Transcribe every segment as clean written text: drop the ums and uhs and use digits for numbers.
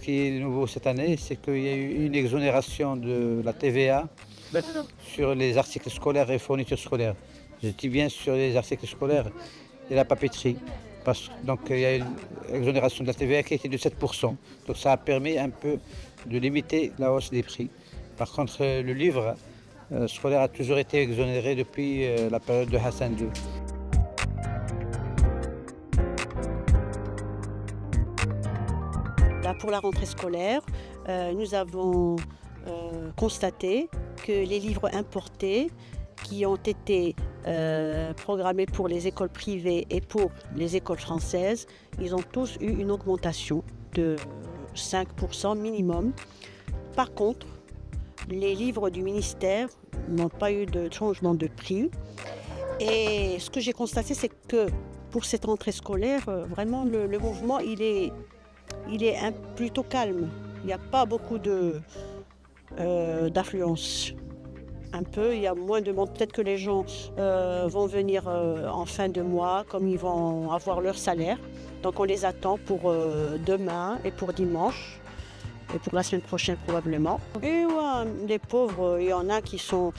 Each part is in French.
qui est nouveau cette année, c'est qu'il y a eu une exonération de la TVA sur les articles scolaires et fournitures scolaires. Je dis bien sur les articles scolaires et la papeterie. Donc il y a une exonération de la TVA qui était de 7%. Donc ça a permis un peu de limiter la hausse des prix. Par contre, le livre scolaire a toujours été exonéré depuis la période de Hassan II. Là, pour la rentrée scolaire, nous avons constaté que les livres importés qui ont été programmés pour les écoles privées et pour les écoles françaises, ils ont tous eu une augmentation de 5% minimum. Par contre, les livres du ministère n'ont pas eu de changement de prix. Et ce que j'ai constaté, c'est que pour cette rentrée scolaire, vraiment le mouvement, il est plutôt calme. Il n'y a pas beaucoup d'affluence. Un peu, il y a moins de monde. Peut-être que les gens vont venir en fin de mois, comme ils vont avoir leur salaire. Donc on les attend pour demain et pour dimanche. Et pour la semaine prochaine probablement. Et ouais, les pauvres, il y en a qui sont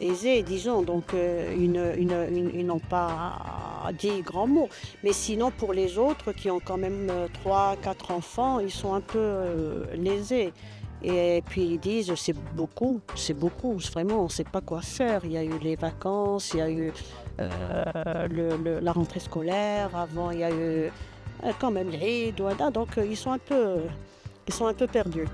aisés, disons, donc ils n'ont pas dit grand mot. Mais sinon, pour les autres qui ont quand même 3, 4 enfants, ils sont un peu lésés. Et puis ils disent c'est beaucoup, vraiment, on ne sait pas quoi faire. Il y a eu les vacances, il y a eu la rentrée scolaire, avant il y a eu quand même les Eid, voilà, donc ils sont un peu perdus.